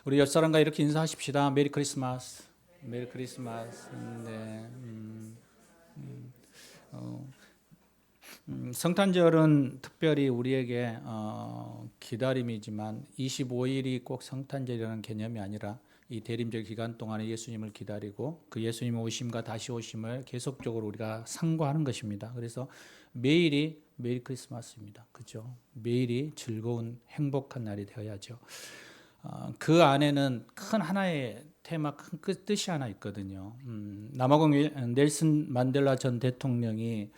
우리 옆 사람과 이렇게 인사하십시다. 메리 크리스마스. 메리 크리스마스. 네. 어, 성탄절은 특별히 우리에게 기다림이지만 25일이 꼭 성탄절이라는 개념이 아니라 이 대림절 기간 동안에 예수님을 기다리고 그 예수님의 오심과 다시 오심을 계속적으로 우리가 상고하는 것입니다. 그래서 매일이 메리 크리스마스입니다. 그죠? 매일이 즐거운 행복한 날이 되어야죠. 그 안에는 큰 하나의 테마, 큰 뜻이 하나 있거든요. 남아공 넬슨 만델라 전 대통령이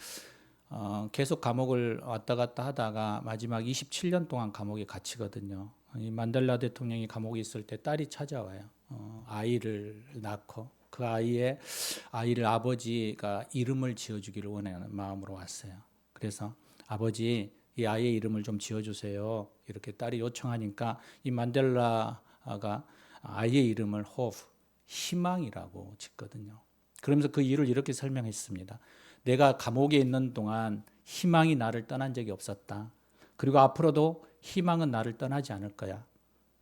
계속 감옥을 왔다 갔다 하다가 마지막 27년 동안 감옥에 갇히거든요. 이 만델라 대통령이 감옥에 있을 때 딸이 찾아와요. 아이를 낳고 그 아이를 아버지가 이름을 지어주기를 원하는 마음으로 왔어요. 그래서 아버지, 이 아이의 이름을 좀 지어주세요. 이렇게 딸이 요청하니까 이 만델라가 아이의 이름을 호프, 희망이라고 짓거든요. 그러면서 그 이유를 이렇게 설명했습니다. 내가 감옥에 있는 동안 희망이 나를 떠난 적이 없었다. 그리고 앞으로도 희망은 나를 떠나지 않을 거야.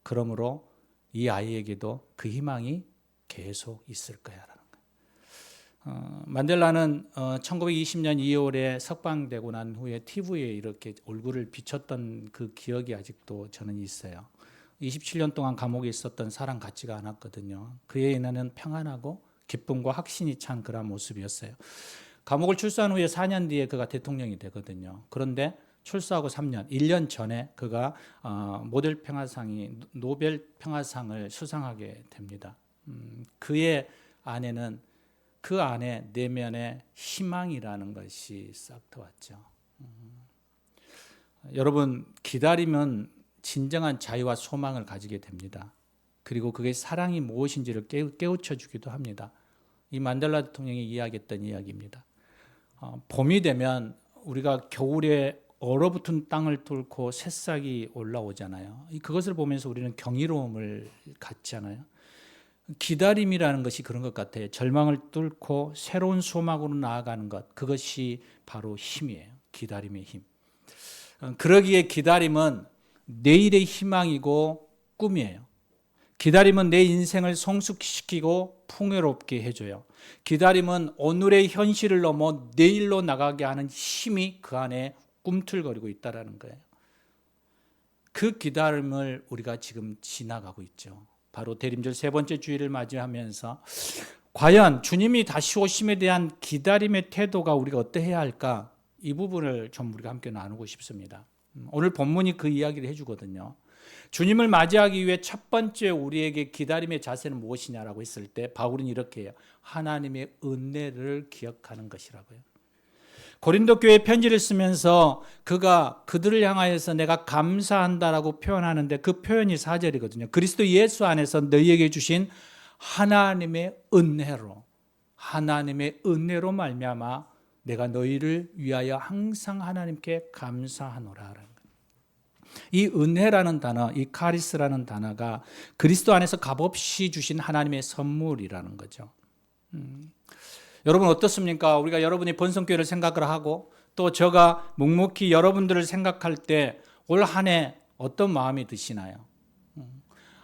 그러므로 이 아이에게도 그 희망이 계속 있을 거야라는 거예요. 만델라는 1920년 2월에 석방되고 난 후에 TV에 이렇게 얼굴을 비췄던 그 기억이 아직도 저는 있어요. 27년 동안 감옥에 있었던 사람 같지가 않았거든요. 그에 인하는 평안하고 기쁨과 확신이 찬 그런 모습이었어요. 감옥을 출소한 후에 4년 뒤에 그가 대통령이 되거든요. 그런데 출소하고 3년, 1년 전에 그가 노벨 평화상을 수상하게 됩니다. 그의 안에는 그 안에 내면에 희망이라는 것이 싹 들어왔죠. 여러분, 기다리면 진정한 자유와 소망을 가지게 됩니다. 그리고 그게 사랑이 무엇인지를 깨우쳐 주기도 합니다. 이 만델라 대통령이 이야기했던 이야기입니다. 봄이 되면 우리가 겨울에 얼어붙은 땅을 뚫고 새싹이 올라오잖아요. 그것을 보면서 우리는 경이로움을 갖잖아요. 기다림이라는 것이 그런 것 같아요. 절망을 뚫고 새로운 소망으로 나아가는 것, 그것이 바로 힘이에요. 기다림의 힘. 그러기에 기다림은 내일의 희망이고 꿈이에요. 기다림은 내 인생을 성숙시키고 풍요롭게 해줘요. 기다림은 오늘의 현실을 넘어 내일로 나가게 하는 힘이 그 안에 꿈틀거리고 있다는 거예요. 그 기다림을 우리가 지금 지나가고 있죠. 바로 대림절 세 번째 주일을 맞이하면서 과연 주님이 다시 오심에 대한 기다림의 태도가 우리가 어떠해야 할까? 이 부분을 좀 우리가 함께 나누고 싶습니다. 오늘 본문이 그 이야기를 해주거든요. 주님을 맞이하기 위해 첫 번째 우리에게 기다림의 자세는 무엇이냐라고 했을 때 바울은 이렇게 해요. 하나님의 은혜를 기억하는 것이라고요. 고린도 교회에 편지를 쓰면서 그가 그들을 향하여서 내가 감사한다라고 표현하는데 그 표현이 4절이거든요. 그리스도 예수 안에서 너희에게 주신 하나님의 은혜로 말미암아 내가 너희를 위하여 항상 하나님께 감사하노라. 이 은혜라는 단어, 이 카리스라는 단어가 그리스도 안에서 값없이 주신 하나님의 선물이라는 거죠. 여러분 어떻습니까? 우리가 여러분이 번성교회를 생각을 하고 또 제가 묵묵히 여러분들을 생각할 때 올 한 해 어떤 마음이 드시나요?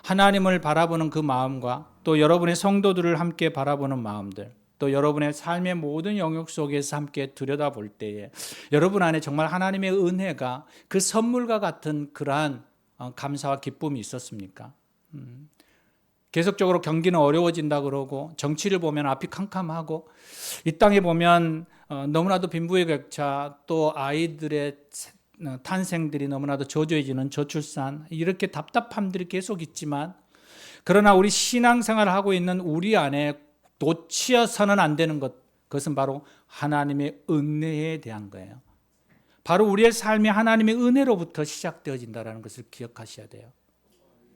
하나님을 바라보는 그 마음과 또 여러분의 성도들을 함께 바라보는 마음들, 또 여러분의 삶의 모든 영역 속에서 함께 들여다볼 때에 여러분 안에 정말 하나님의 은혜가 그 선물과 같은 그러한 감사와 기쁨이 있었습니까? 계속적으로 경기는 어려워진다 그러고 정치를 보면 앞이 캄캄하고 이 땅에 보면 너무나도 빈부의 격차, 또 아이들의 탄생들이 너무나도 저조해지는 저출산, 이렇게 답답함들이 계속 있지만 그러나 우리 신앙생활을 하고 있는 우리 안에 놓치어서는 안 되는 것, 그것은 바로 하나님의 은혜에 대한 거예요. 바로 우리의 삶이 하나님의 은혜로부터 시작되어진다는 것을 기억하셔야 돼요.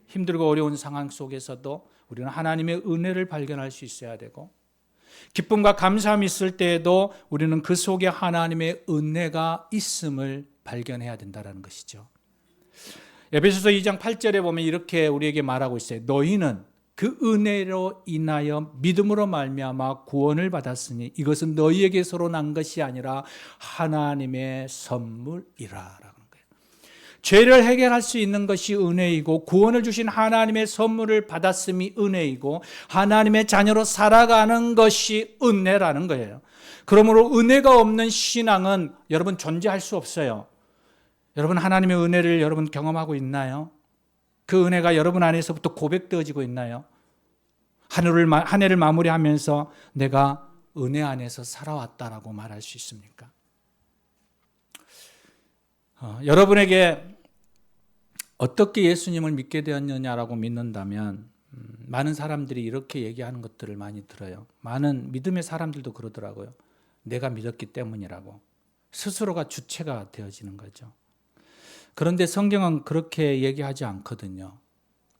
힘들고 어려운 상황 속에서도 우리는 하나님의 은혜를 발견할 수 있어야 되고 기쁨과 감사함이 있을 때에도 우리는 그 속에 하나님의 은혜가 있음을 발견해야 된다는 것이죠. 에베소서 2장 8절에 보면 이렇게 우리에게 말하고 있어요. 너희는 그 은혜로 인하여 믿음으로 말미암아 구원을 받았으니 이것은 너희에게서로 난 것이 아니라 하나님의 선물이라라는 거예요. 죄를 해결할 수 있는 것이 은혜이고 구원을 주신 하나님의 선물을 받았음이 은혜이고 하나님의 자녀로 살아가는 것이 은혜라는 거예요. 그러므로 은혜가 없는 신앙은 여러분 존재할 수 없어요. 여러분 하나님의 은혜를 여러분 경험하고 있나요? 그 은혜가 여러분 안에서부터 고백되어지고 있나요? 한 해를 마무리하면서 내가 은혜 안에서 살아왔다라고 말할 수 있습니까? 여러분에게 어떻게 예수님을 믿게 되었느냐라고 믿는다면 많은 사람들이 이렇게 얘기하는 것들을 많이 들어요. 많은 믿음의 사람들도 그러더라고요. 내가 믿었기 때문이라고. 스스로가 주체가 되어지는 거죠. 그런데 성경은 그렇게 얘기하지 않거든요.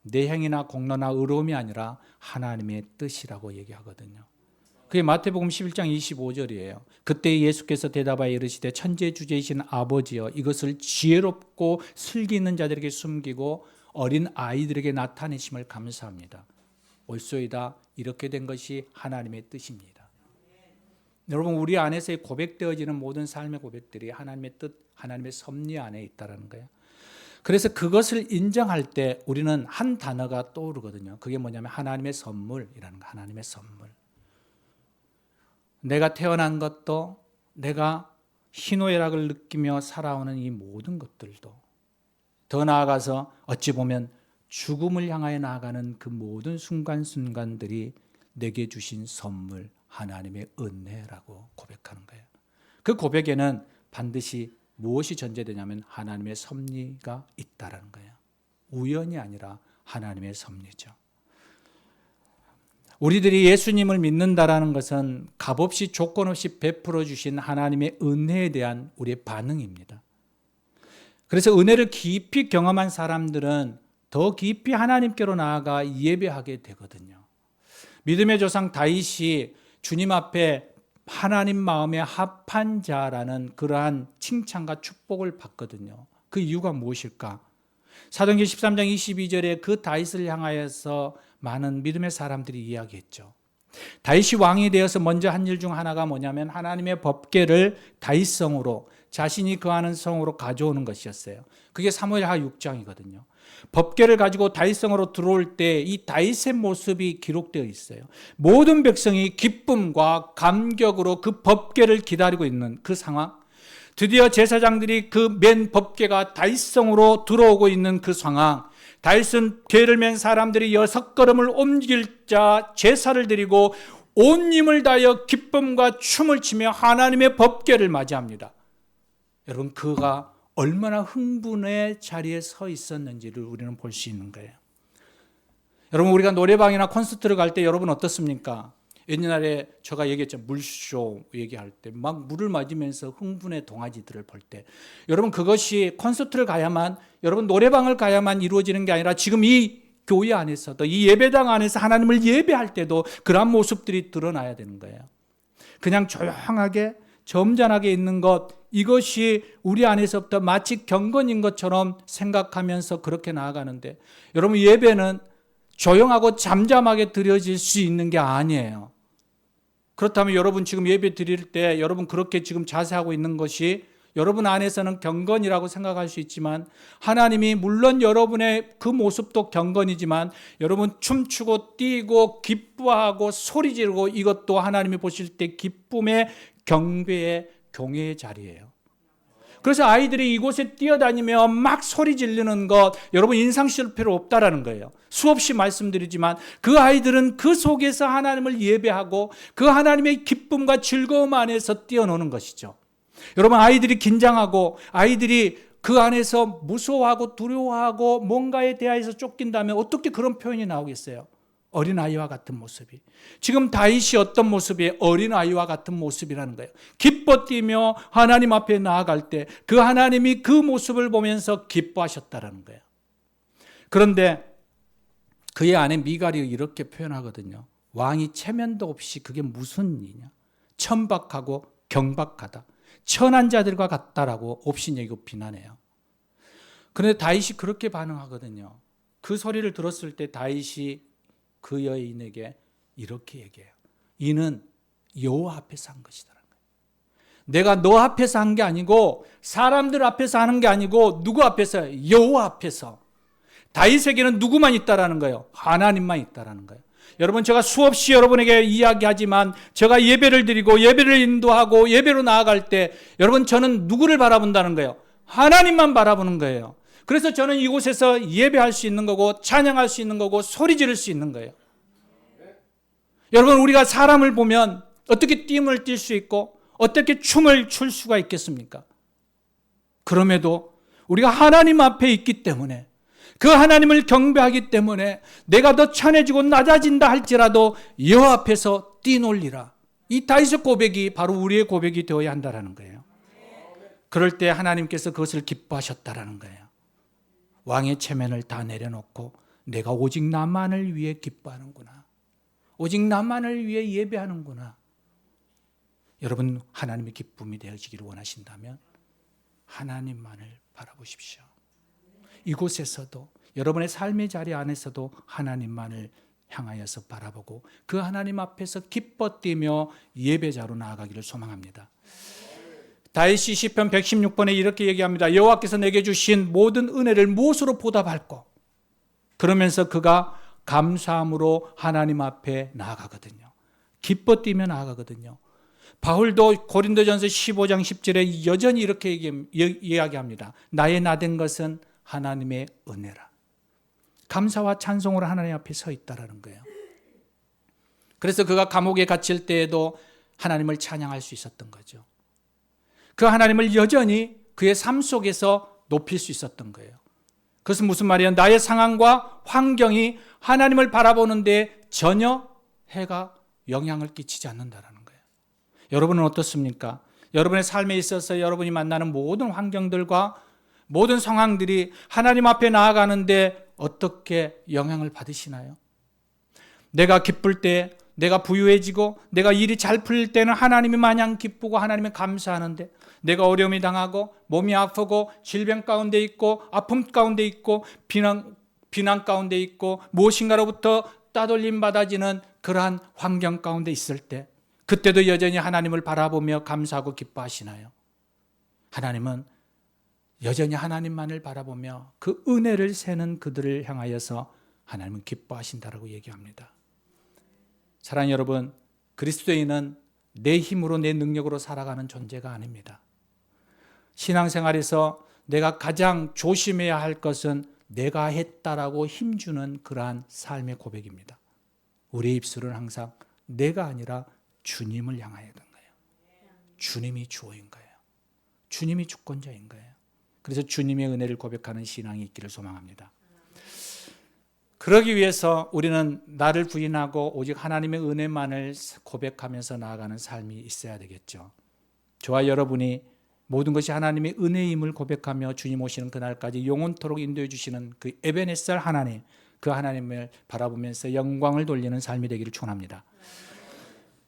내 행위나 공로나 의로움이 아니라 하나님의 뜻이라고 얘기하거든요. 그게 마태복음 11장 25절이에요. 그때 예수께서 대답하여 이르시되 천지주제이신 아버지여 이것을 지혜롭고 슬기 있는 자들에게 숨기고 어린 아이들에게 나타내심을 감사합니다. 옳소이다. 이렇게 된 것이 하나님의 뜻입니다. 여러분 우리 안에서 고백되어지는 모든 삶의 고백들이 하나님의 뜻, 하나님의 섭리 안에 있다는 거예요. 그래서 그것을 인정할 때 우리는 한 단어가 떠오르거든요. 그게 뭐냐면 하나님의 선물이라는 거. 하나님의 선물. 내가 태어난 것도 내가 희노애락을 느끼며 살아오는 이 모든 것들도 더 나아가서 어찌 보면 죽음을 향하여 나아가는 그 모든 순간순간들이 내게 주신 선물 하나님의 은혜라고 고백하는 거예요. 그 고백에는 반드시 무엇이 전제되냐면 하나님의 섭리가 있다라는 거예요. 우연이 아니라 하나님의 섭리죠. 우리들이 예수님을 믿는다라는 것은 값없이 조건 없이 베풀어 주신 하나님의 은혜에 대한 우리의 반응입니다. 그래서 은혜를 깊이 경험한 사람들은 더 깊이 하나님께로 나아가 예배하게 되거든요. 믿음의 조상 다윗이 주님 앞에 하나님 마음에 합한 자라는 그러한 칭찬과 축복을 받거든요. 그 이유가 무엇일까? 사도행전 13장 22절에 그 다윗을 향하여서 많은 믿음의 사람들이 이야기했죠. 다윗이 왕이 되어서 먼저 한 일 중 하나가 뭐냐면 하나님의 법궤를 다윗성으로 자신이 거하는 성으로 가져오는 것이었어요. 그게 사무엘하 6장이거든요. 법궤를 가지고 다윗성으로 들어올 때 이 다윗의 모습이 기록되어 있어요. 모든 백성이 기쁨과 감격으로 그 법궤를 기다리고 있는 그 상황. 드디어 제사장들이 그 맨 법궤가 다윗성으로 들어오고 있는 그 상황. 다윗은 궤를 맨 사람들이 6걸음을 옮길 자 제사를 드리고 온 힘을 다하여 기쁨과 춤을 추며 하나님의 법궤를 맞이합니다. 여러분 그가 얼마나 흥분의 자리에 서 있었는지를 우리는 볼 수 있는 거예요. 여러분 우리가 노래방이나 콘서트를 갈 때 여러분 어떻습니까? 옛날에 제가 얘기했죠. 물쇼 얘기할 때 막 물을 맞으면서 흥분의 동아지들을 볼 때 여러분 그것이 콘서트를 가야만 여러분 노래방을 가야만 이루어지는 게 아니라 지금 이 교회 안에서도 이 예배당 안에서 하나님을 예배할 때도 그런 모습들이 드러나야 되는 거예요. 그냥 조용하게 점잖하게 있는 것 이것이 우리 안에서부터 마치 경건인 것처럼 생각하면서 그렇게 나아가는데 여러분 예배는 조용하고 잠잠하게 드려질 수 있는 게 아니에요. 그렇다면 여러분 지금 예배 드릴 때 여러분 그렇게 지금 자세하고 있는 것이 여러분 안에서는 경건이라고 생각할 수 있지만 하나님이 물론 여러분의 그 모습도 경건이지만 여러분 춤추고 뛰고 기뻐하고 소리 지르고 이것도 하나님이 보실 때 기쁨의 경배의 경외의 자리예요. 그래서 아이들이 이곳에 뛰어다니며 막 소리 지르는 것 여러분 인상 쓸 필요 없다라는 거예요. 수없이 말씀드리지만 그 아이들은 그 속에서 하나님을 예배하고 그 하나님의 기쁨과 즐거움 안에서 뛰어노는 것이죠. 여러분 아이들이 긴장하고 아이들이 그 안에서 무서워하고 두려워하고 뭔가에 대하여서 쫓긴다면 어떻게 그런 표현이 나오겠어요? 어린아이와 같은 모습이. 지금 다윗이 어떤 모습이에요? 어린아이와 같은 모습이라는 거예요. 기뻐 뛰며 하나님 앞에 나아갈 때 그 하나님이 그 모습을 보면서 기뻐하셨다라는 거예요. 그런데 그의 아내 미갈이 이렇게 표현하거든요. 왕이 체면도 없이 그게 무슨 일이냐. 천박하고 경박하다. 천한 자들과 같다라고 옵신여기고 비난해요. 그런데 다윗이 그렇게 반응하거든요. 그 소리를 들었을 때 다윗이 그 여인에게 이렇게 얘기해요. 이는 여호와 앞에 산 것이다. 내가 너 앞에서 한 게 아니고 사람들 앞에서 하는 게 아니고 누구 앞에서? 여호와 앞에서. 다윗에게는 누구만 있다라는 거예요? 하나님만 있다라는 거예요. 여러분, 제가 수없이 여러분에게 이야기하지만 제가 예배를 드리고 예배를 인도하고 예배로 나아갈 때 여러분, 저는 누구를 바라본다는 거예요? 하나님만 바라보는 거예요. 그래서 저는 이곳에서 예배할 수 있는 거고 찬양할 수 있는 거고 소리 지를 수 있는 거예요. 여러분, 우리가 사람을 보면 어떻게 춤을 뛸 수 있고 어떻게 춤을 출 수가 있겠습니까? 그럼에도 우리가 하나님 앞에 있기 때문에, 그 하나님을 경배하기 때문에 내가 더 천해지고 낮아진다 할지라도 여호와 앞에서 뛰놀리라. 이 다윗의 고백이 바로 우리의 고백이 되어야 한다는 거예요. 그럴 때 하나님께서 그것을 기뻐하셨다라는 거예요. 왕의 체면을 다 내려놓고 내가 오직 나만을 위해 기뻐하는구나. 오직 나만을 위해 예배하는구나. 여러분, 하나님의 기쁨이 되어지기를 원하신다면 하나님만을 바라보십시오. 이곳에서도 여러분의 삶의 자리 안에서도 하나님만을 향하여서 바라보고 그 하나님 앞에서 기뻐 뛰며 예배자로 나아가기를 소망합니다. 다윗이 시편 116편에 이렇게 얘기합니다. 여호와께서 내게 주신 모든 은혜를 무엇으로 보답할꼬? 그러면서 그가 감사함으로 하나님 앞에 나아가거든요. 기뻐 뛰며 나아가거든요. 바울도 고린도전서 15장 10절에 여전히 이렇게 이야기합니다. 나의 나된 것은 하나님의 은혜라. 감사와 찬송으로 하나님 앞에 서 있다라는 거예요. 그래서 그가 감옥에 갇힐 때에도 하나님을 찬양할 수 있었던 거죠. 그 하나님을 여전히 그의 삶 속에서 높일 수 있었던 거예요. 그것은 무슨 말이에요? 나의 상황과 환경이 하나님을 바라보는데 전혀 해가 영향을 끼치지 않는다라는 거예요. 여러분은 어떻습니까? 여러분의 삶에 있어서 여러분이 만나는 모든 환경들과 모든 상황들이 하나님 앞에 나아가는데 어떻게 영향을 받으시나요? 내가 기쁠 때, 내가 부유해지고 내가 일이 잘 풀릴 때는 하나님이 마냥 기쁘고 하나님이 감사하는데, 내가 어려움이 당하고 몸이 아프고 질병 가운데 있고 아픔 가운데 있고 비난 가운데 있고 무엇인가로부터 따돌림 받아지는 그러한 환경 가운데 있을 때, 그때도 여전히 하나님을 바라보며 감사하고 기뻐하시나요? 하나님은 여전히 하나님만을 바라보며 그 은혜를 세는 그들을 향하여서 하나님은 기뻐하신다라고 얘기합니다. 사랑하는 여러분, 그리스도인은 내 힘으로 내 능력으로 살아가는 존재가 아닙니다. 신앙생활에서 내가 가장 조심해야 할 것은 내가 했다라고 힘주는 그러한 삶의 고백입니다. 우리의 입술은 항상 내가 아니라 주님을 향하여 된 거예요. 주님이 주어인 거예요. 주님이 주권자인 거예요. 그래서 주님의 은혜를 고백하는 신앙이 있기를 소망합니다. 그러기 위해서 우리는 나를 부인하고 오직 하나님의 은혜만을 고백하면서 나아가는 삶이 있어야 되겠죠. 저와 여러분이 모든 것이 하나님의 은혜임을 고백하며 주님 오시는 그날까지 영원토록 인도해 주시는 그 에베네셀 하나님, 그 하나님을 바라보면서 영광을 돌리는 삶이 되기를 축원합니다.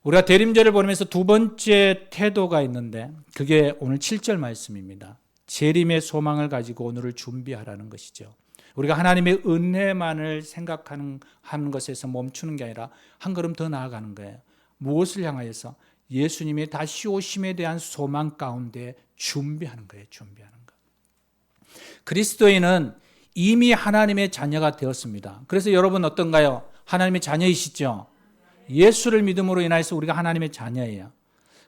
우리가 대림절을 보면서 두 번째 태도가 있는데 그게 오늘 7절 말씀입니다. 재림의 소망을 가지고 오늘을 준비하라는 것이죠. 우리가 하나님의 은혜만을 생각하는 것에서 멈추는 게 아니라 한 걸음 더 나아가는 거예요. 무엇을 향하여서? 예수님의 다시 오심에 대한 소망 가운데 준비하는 거예요. 준비하는 거. 그리스도인은 이미 하나님의 자녀가 되었습니다. 그래서 여러분 어떤가요? 하나님의 자녀이시죠? 예수를 믿음으로 인해서 우리가 하나님의 자녀예요.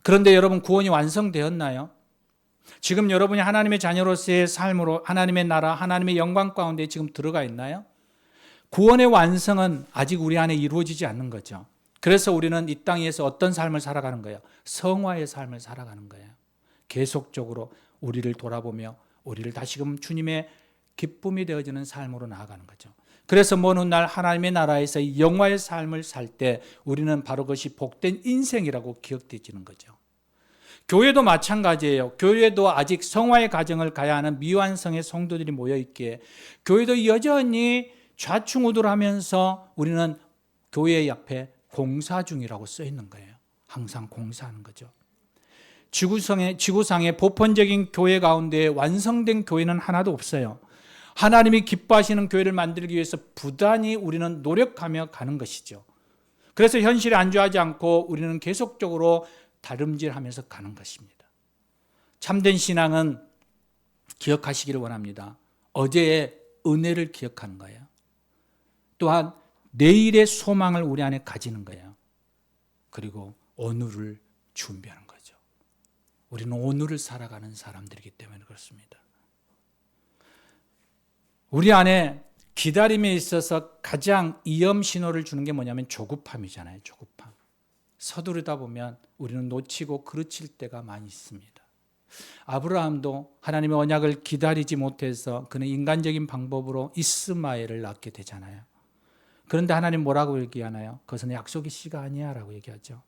그런데 여러분 구원이 완성되었나요? 지금 여러분이 하나님의 자녀로서의 삶으로 하나님의 나라, 하나님의 영광 가운데 지금 들어가 있나요? 구원의 완성은 아직 우리 안에 이루어지지 않는 거죠. 그래서 우리는 이 땅에서 어떤 삶을 살아가는 거예요? 성화의 삶을 살아가는 거예요. 계속적으로 우리를 돌아보며 우리를 다시금 주님의 기쁨이 되어지는 삶으로 나아가는 거죠. 그래서 먼 훗날 하나님의 나라에서 영화의 삶을 살 때 우리는 바로 그것이 복된 인생이라고 기억되지는 거죠. 교회도 마찬가지예요. 교회도 아직 성화의 과정을 가야 하는 미완성의 성도들이 모여있기에 교회도 여전히 좌충우돌하면서 우리는 교회 옆에 공사 중이라고 써 있는 거예요. 항상 공사하는 거죠. 지구상의 보편적인 교회 가운데 완성된 교회는 하나도 없어요. 하나님이 기뻐하시는 교회를 만들기 위해서 부단히 우리는 노력하며 가는 것이죠. 그래서 현실에 안주하지 않고 우리는 계속적으로 다름질하면서 가는 것입니다. 참된 신앙은 기억하시기를 원합니다. 어제의 은혜를 기억하는 거예요. 또한 내일의 소망을 우리 안에 가지는 거예요. 그리고 오늘을 준비하는 거죠. 우리는 오늘을 살아가는 사람들이기 때문에 그렇습니다. 우리 안에 기다림에 있어서 가장 위험 신호를 주는 게 뭐냐면 조급함이잖아요. 조급함. 서두르다 보면 우리는 놓치고 그르칠 때가 많이 있습니다. 아브라함도 하나님의 언약을 기다리지 못해서 그는 인간적인 방법으로 이스마엘을 낳게 되잖아요. 그런데 하나님 뭐라고 얘기하나요? 그것은 약속의 씨가 아니야 라고 얘기하죠.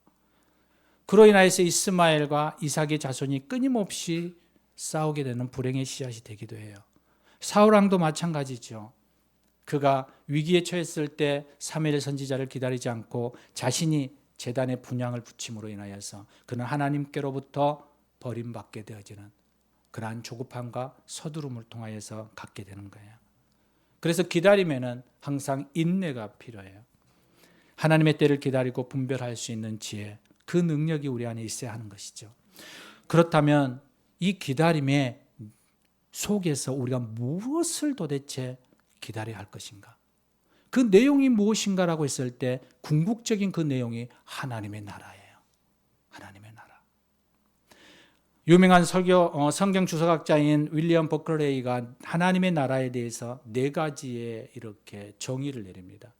그로 인하여서 이스마엘과 이삭의 자손이 끊임없이 싸우게 되는 불행의 씨앗이 되기도 해요. 사울왕도 마찬가지죠. 그가 위기에 처했을 때 사무엘 선지자를 기다리지 않고 자신이 제단에 분향을 붙임으로 인하여서 그는 하나님께로부터 버림받게 되어지는 그러한 조급함과 서두름을 통하여서 갖게 되는 거예요. 그래서 기다림에는 항상 인내가 필요해요. 하나님의 때를 기다리고 분별할 수 있는 지혜, 그 능력이 우리 안에 있어야 하는 것이죠. 그렇다면 이 기다림의 속에서 우리가 무엇을 도대체 기다려야 할 것인가? 그 내용이 무엇인가라고 했을 때 궁극적인 그 내용이 하나님의 나라예요. 하나님의 나라. 유명한 성경 주석학자인 윌리엄 버클레이가 하나님의 나라에 대해서 4가지의 이렇게 정의를 내립니다.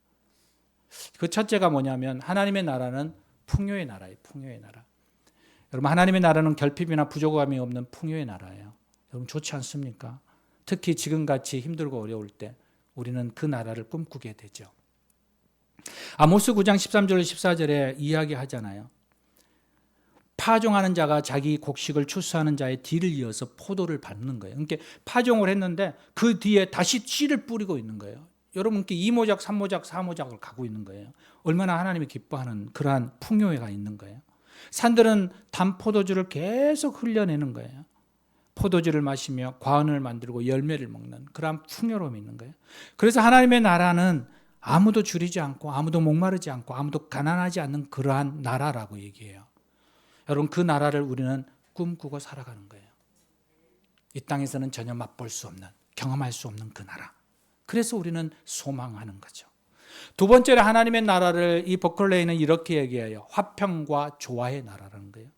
그 첫째가 뭐냐면 하나님의 나라는 풍요의 나라예요. 풍요의 나라. 여러분, 하나님의 나라는 결핍이나 부족함이 없는 풍요의 나라예요. 여러분, 좋지 않습니까? 특히 지금같이 힘들고 어려울 때 우리는 그 나라를 꿈꾸게 되죠. 아모스 9장 13절 14절에 이야기하잖아요. 파종하는 자가 자기 곡식을 추수하는 자의 뒤를 이어서 포도를 밟는 거예요. 그러니까 파종을 했는데 그 뒤에 다시 씨를 뿌리고 있는 거예요. 여러분께 2모작, 3모작, 4모작을 가고 있는 거예요. 얼마나 하나님이 기뻐하는 그러한 풍요가 있는 거예요. 산들은 단 포도주를 계속 흘려내는 거예요. 포도주를 마시며 과은을 만들고 열매를 먹는 그러한 풍요로움이 있는 거예요. 그래서 하나님의 나라는 아무도 줄이지 않고 아무도 목마르지 않고 아무도 가난하지 않는 그러한 나라라고 얘기해요. 여러분, 그 나라를 우리는 꿈꾸고 살아가는 거예요. 이 땅에서는 전혀 맛볼 수 없는, 경험할 수 없는 그 나라. 그래서 우리는 소망하는 거죠. 두 번째로 하나님의 나라를 이 버클레이는 이렇게 얘기해요. 화평과 조화의 나라라는 거예요.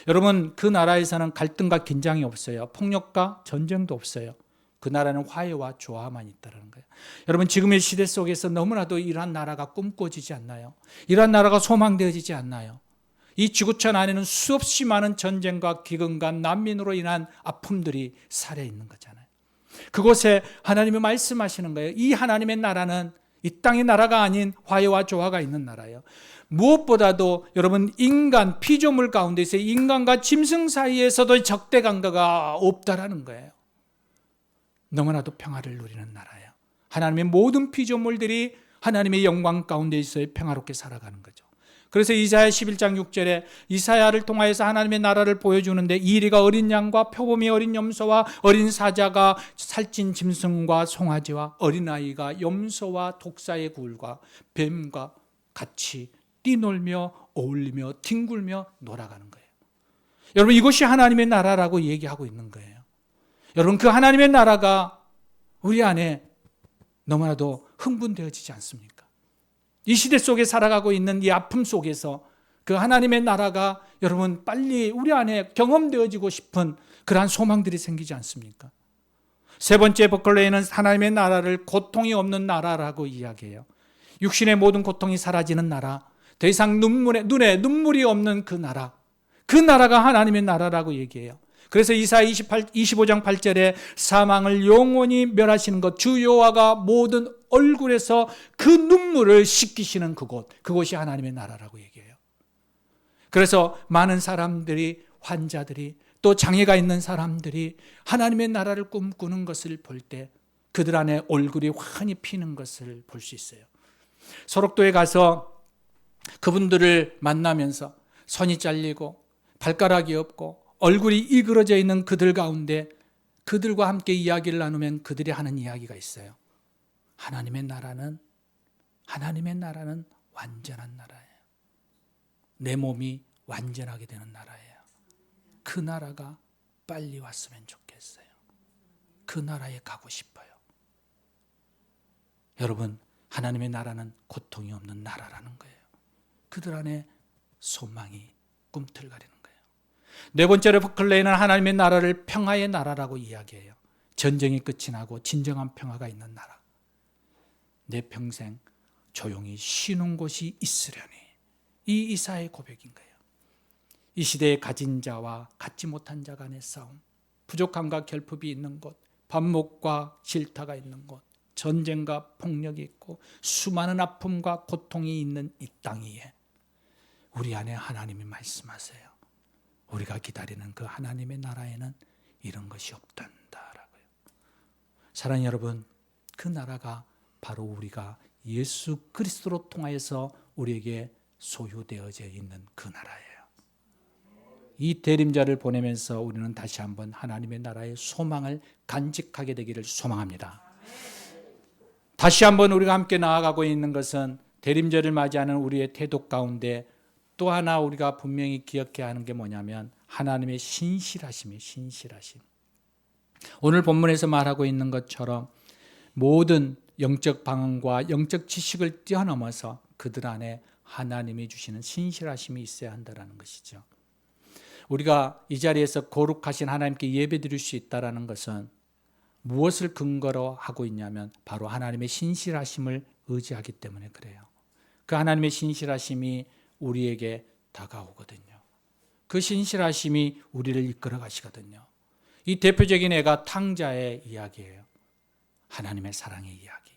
여러분, 그 나라에서는 갈등과 긴장이 없어요. 폭력과 전쟁도 없어요. 그 나라는 화해와 조화만 있다는 거예요. 여러분, 지금의 시대 속에서 너무나도 이러한 나라가 꿈꿔지지 않나요? 이러한 나라가 소망되어지지 않나요? 이 지구촌 안에는 수없이 많은 전쟁과 기근과 난민으로 인한 아픔들이 살아 있는 거잖아요. 그곳에 하나님이 말씀하시는 거예요. 이 하나님의 나라는 이 땅의 나라가 아닌 화해와 조화가 있는 나라예요. 무엇보다도 여러분, 인간 피조물 가운데서 인간과 짐승 사이에서도 적대관계가 없다라는 거예요. 너무나도 평화를 누리는 나라예요. 하나님의 모든 피조물들이 하나님의 영광 가운데서 평화롭게 살아가는 거죠. 그래서 이사야 11장 6절에 이사야를 통하여서 하나님의 나라를 보여주는데 이리가 어린 양과 표범이 어린 염소와 어린 사자가 살찐 짐승과 송아지와 어린아이가 염소와 독사의 굴과 뱀과 같이 뛰놀며 어울리며 뒹굴며 놀아가는 거예요. 여러분, 이것이 하나님의 나라라고 얘기하고 있는 거예요. 여러분, 그 하나님의 나라가 우리 안에 너무나도 흥분되어지지 않습니까? 이 시대 속에 살아가고 있는 이 아픔 속에서 그 하나님의 나라가 여러분 빨리 우리 안에 경험되어지고 싶은 그러한 소망들이 생기지 않습니까? 세 번째, 버클레이는 하나님의 나라를 고통이 없는 나라라고 이야기해요. 육신의 모든 고통이 사라지는 나라, 더 이상 눈에 눈물이 없는 그 나라, 그 나라가 하나님의 나라라고 얘기해요. 그래서 이사야 25장 8절에 사망을 영원히 멸하시는 것, 주 여호와가 모든 얼굴에서 그 눈물을 씻기시는 그곳이 하나님의 나라라고 얘기해요. 그래서 많은 사람들이, 환자들이, 또 장애가 있는 사람들이 하나님의 나라를 꿈꾸는 것을 볼 때 그들 안에 얼굴이 환히 피는 것을 볼 수 있어요. 소록도에 가서 그분들을 만나면서 손이 잘리고 발가락이 없고 얼굴이 이그러져 있는 그들 가운데 그들과 함께 이야기를 나누면 그들이 하는 이야기가 있어요. 하나님의 나라는 완전한 나라예요. 내 몸이 완전하게 되는 나라예요. 그 나라가 빨리 왔으면 좋겠어요. 그 나라에 가고 싶어요. 여러분, 하나님의 나라는 고통이 없는 나라라는 거예요. 그들 안에 소망이 꿈틀거리는 거예요. 네 번째로 버클레이는 하나님의 나라를 평화의 나라라고 이야기해요. 전쟁이 끝이 나고 진정한 평화가 있는 나라. 내 평생 조용히 쉬는 곳이 있으려니. 이 이사의 고백인 거예요. 이 시대에 가진 자와 갖지 못한 자 간의 싸움, 부족함과 결핍이 있는 곳, 반목과 질타가 있는 곳, 전쟁과 폭력이 있고 수많은 아픔과 고통이 있는 이 땅 위에 우리 안에 하나님이 말씀하세요. 우리가 기다리는 그 하나님의 나라에는 이런 것이 없단다라고요. 사랑하는 여러분, 그 나라가 바로 우리가 예수 그리스도로 통하여서 우리에게 소유되어져 있는 그 나라예요. 이 대림자를 보내면서 우리는 다시 한번 하나님의 나라의 소망을 간직하게 되기를 소망합니다. 다시 한번 우리가 함께 나아가고 있는 것은 대림절을 맞이하는 우리의 태도 가운데 또 하나 우리가 분명히 기억해야 하는 게 뭐냐면 하나님의 신실하심이 신실하심. 오늘 본문에서 말하고 있는 것처럼 모든 영적 방언과 영적 지식을 뛰어넘어서 그들 안에 하나님이 주시는 신실하심이 있어야 한다는 것이죠. 우리가 이 자리에서 거룩하신 하나님께 예배드릴 수 있다는 것은 무엇을 근거로 하고 있냐면 바로 하나님의 신실하심을 의지하기 때문에 그래요. 그 하나님의 신실하심이 우리에게 다가오거든요. 그 신실하심이 우리를 이끌어 가시거든요. 이 대표적인 애가 탕자의 이야기예요. 하나님의 사랑의 이야기.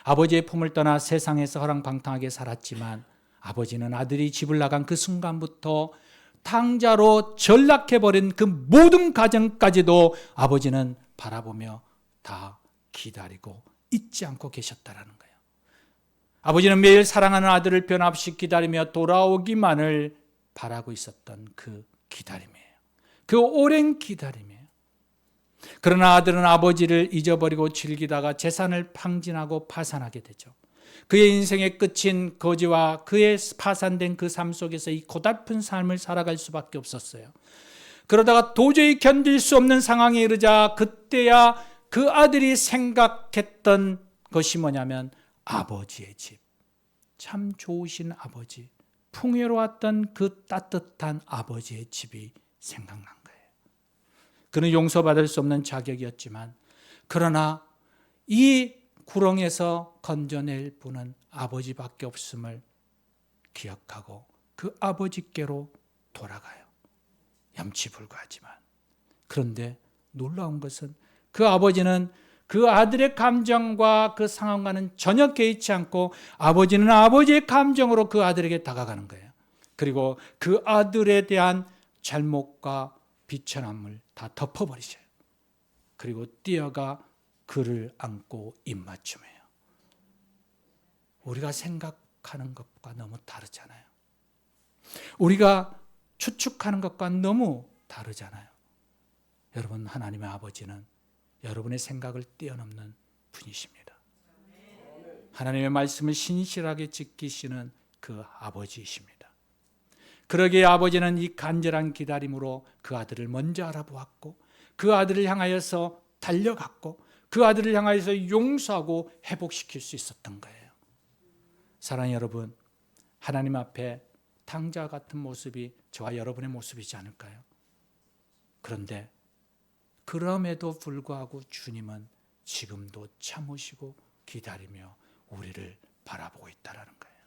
아버지의 품을 떠나 세상에서 허랑방탕하게 살았지만 아버지는 아들이 집을 나간 그 순간부터 탕자로 전락해버린 그 모든 가정까지도 아버지는 바라보며 다 기다리고 잊지 않고 계셨다는 거예요. 아버지는 매일 사랑하는 아들을 변함없이 기다리며 돌아오기만을 바라고 있었던 그 기다림이에요. 그 오랜 기다림이에요. 그러나 아들은 아버지를 잊어버리고 즐기다가 재산을 탕진하고 파산하게 되죠. 그의 인생의 끝인 거지와 그의 파산된 그 삶 속에서 이 고달픈 삶을 살아갈 수밖에 없었어요. 그러다가 도저히 견딜 수 없는 상황에 이르자 그때야 그 아들이 생각했던 것이 뭐냐면 아버지의 집, 참 좋으신 아버지, 풍요로웠던 그 따뜻한 아버지의 집이 생각난 거예요. 그는 용서받을 수 없는 자격이었지만 그러나 이 구렁에서 건져낼 분은 아버지밖에 없음을 기억하고 그 아버지께로 돌아가요. 염치불구하지만. 그런데 놀라운 것은 그 아버지는 그 아들의 감정과 그 상황과는 전혀 개의치 않고 아버지는 아버지의 감정으로 그 아들에게 다가가는 거예요. 그리고 그 아들에 대한 잘못과 비천함을 다 덮어버리셔요. 그리고 뛰어가 그를 안고 입맞춤해요. 우리가 생각하는 것과 너무 다르잖아요. 우리가 추측하는 것과 너무 다르잖아요. 여러분, 하나님의 아버지는 여러분의 생각을 뛰어넘는 분이십니다. 하나님의 말씀을 신실하게 지키시는 그 아버지이십니다. 그러기에 아버지는 이 간절한 기다림으로 그 아들을 먼저 알아보았고 그 아들을 향하여서 달려갔고 그 아들을 향하여서 용서하고 회복시킬 수 있었던 거예요. 사랑하는 여러분, 하나님 앞에 탕자 같은 모습이 저와 여러분의 모습이지 않을까요? 그런데 그럼에도 불구하고 주님은 지금도 참으시고 기다리며 우리를 바라보고 있다는 거예요.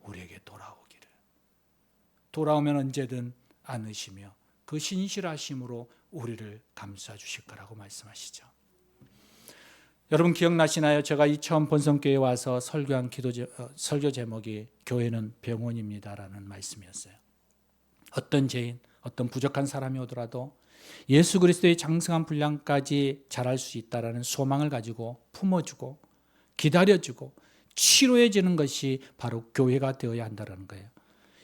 우리에게 돌아오기를. 돌아오면 언제든 안으시며 그 신실하심으로 우리를 감싸 주실 거라고 말씀하시죠. 여러분 기억나시나요? 제가 이 처음 본성교회에 와서 설교한 설교 제목이 교회는 병원입니다라는 말씀이었어요. 어떤 죄인, 어떤 부족한 사람이 오더라도 예수 그리스도의 장성한 분량까지 자랄 수 있다라는 소망을 가지고 품어주고 기다려주고 치료해주는 것이 바로 교회가 되어야 한다는 거예요.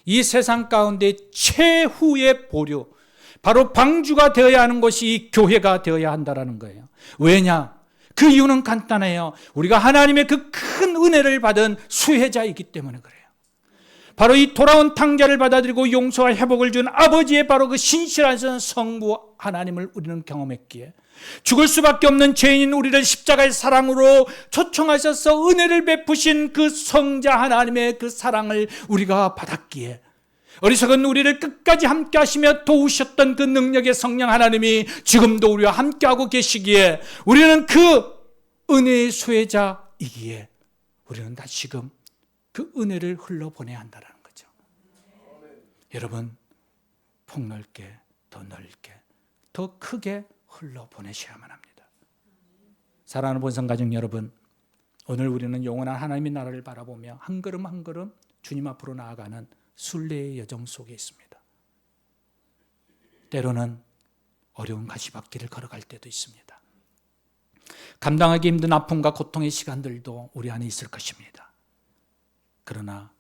이 세상 가운데 최후의 보류, 바로 방주가 되어야 하는 것이 이 교회가 되어야 한다는 거예요. 왜냐? 그 이유는 간단해요. 우리가 하나님의 그 큰 은혜를 받은 수혜자이기 때문에 그래요. 바로 이 돌아온 탕자를 받아들이고 용서와 회복을 준 아버지의 바로 그 신실하신 성부 하나님을 우리는 경험했기에 죽을 수밖에 없는 죄인인 우리를 십자가의 사랑으로 초청하셔서 은혜를 베푸신 그 성자 하나님의 그 사랑을 우리가 받았기에 어리석은 우리를 끝까지 함께 하시며 도우셨던 그 능력의 성령 하나님이 지금도 우리와 함께하고 계시기에 우리는 그 은혜의 수혜자이기에 우리는 다시금 그 은혜를 흘러보내야 한다는 거죠. 여러분, 폭넓게, 더 넓게, 더 크게 흘러보내셔야만 합니다. 사랑하는 본성가족 여러분, 오늘 우리는 영원한 하나님의 나라를 바라보며 한 걸음 한 걸음 주님 앞으로 나아가는 순례의 여정 속에 있습니다. 때로는 어려운 가시밭길을 걸어갈 때도 있습니다. 감당하기 힘든 아픔과 고통의 시간들도 우리 안에 있을 것입니다. 그러나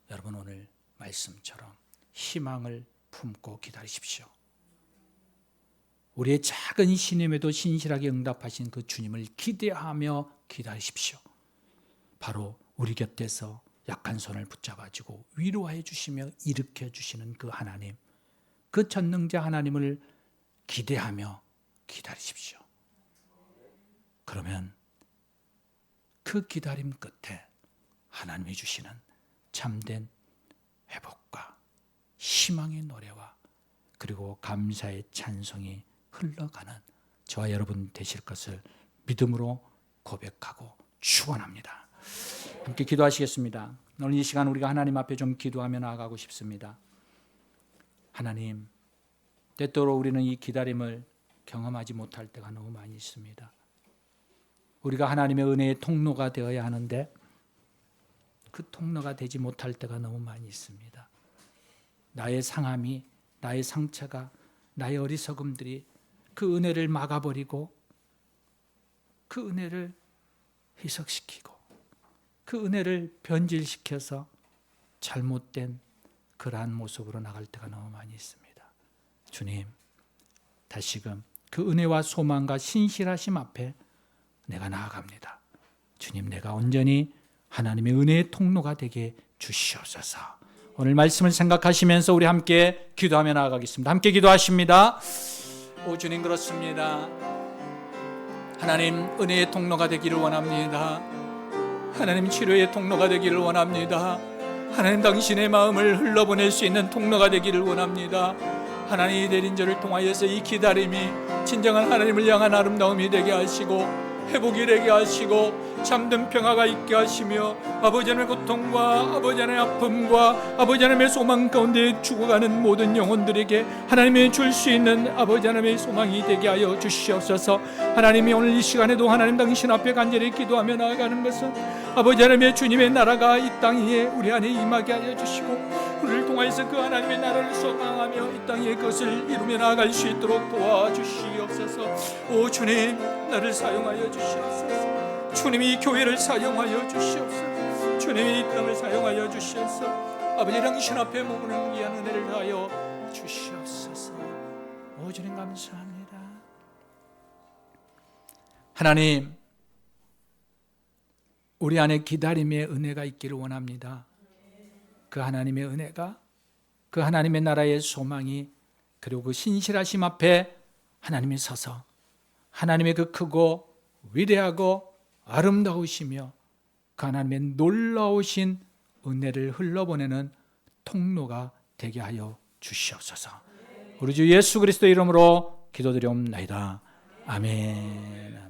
여러분, 오늘 말씀처럼 희망을 품고 기다리십시오. 우리의 작은 신임에도 신실하게 응답하신 그 주님을 기대하며 기다리십시오. 바로 우리 곁에서 약한 손을 붙잡아주고 위로해 주시며 일으켜 주시는 그 하나님, 그 전능자 하나님을 기대하며 기다리십시오. 그러면 그 기다림 끝에 하나님이 주시는 참된 회복과 희망의 노래와 그리고 감사의 찬송이 흘러가는 저와 여러분 되실 것을 믿음으로 고백하고 축원합니다. 함께 기도하시겠습니다. 오늘 이 시간 우리가 하나님 앞에 좀 기도하며 나아가고 싶습니다. 하나님, 때때로 우리는 이 기다림을 경험하지 못할 때가 너무 많이 있습니다. 우리가 하나님의 은혜의 통로가 되어야 하는데 그 통로가 되지 못할 때가 너무 많이 있습니다. 나의 상함이, 나의 상처가, 나의 어리석음들이 그 은혜를 막아버리고 그 은혜를 희석시키고 그 은혜를 변질시켜서 잘못된 그러한 모습으로 나갈 때가 너무 많이 있습니다. 주님, 다시금 그 은혜와 소망과 신실하심 앞에 내가 나아갑니다. 주님, 내가 온전히 하나님의 은혜의 통로가 되게 주시옵소서. 오늘 말씀을 생각하시면서 우리 함께 기도하며 나아가겠습니다. 함께 기도하십니다. 오 주님, 그렇습니다. 하나님, 은혜의 통로가 되기를 원합니다. 하나님, 치료의 통로가 되기를 원합니다. 하나님, 당신의 마음을 흘러보낼 수 있는 통로가 되기를 원합니다. 하나님이 내린 저를 통하여서 이 기다림이 진정한 하나님을 향한 아름다움이 되게 하시고 회복이 되게 하시고 참된 평화가 있게 하시며 아버지 하나님의 고통과 아버지 하나님의 아픔과 아버지 하나님의 소망 가운데 죽어가는 모든 영혼들에게 하나님이 줄 수 있는 아버지 하나님의 소망이 되게 하여 주시옵소서. 하나님이 오늘 이 시간에도 하나님 당신 앞에 간절히 기도하며 나아가는 것은 아버지 하나님의 주님의 나라가 이 땅 위에 우리 안에 임하게 하여 주시고 우리를 통하여서 그 하나님의 나라를 소망하며 이 땅에 그것을 이루며 나아갈 수 있도록 도와주시옵소서. 오 주님, 나를 사용하여 주시옵소서. 주님이 이 교회를 사용하여 주시옵소서. 주님이 이 땅을 사용하여 주시옵소서. 아버지, 당신 앞에 머무는 귀한 은혜를 다하여 주시옵소서. 오 주님, 감사합니다. 하나님, 우리 안에 기다림의 은혜가 있기를 원합니다. 그 하나님의 은혜가, 그 하나님의 나라의 소망이, 그리고 그 신실하심 앞에 하나님이 서서 하나님의 그 크고 위대하고 아름다우시며 그 하나님의 놀라우신 은혜를 흘러보내는 통로가 되게 하여 주시옵소서. 우리 주 예수 그리스도 이름으로 기도드리옵나이다. 아멘.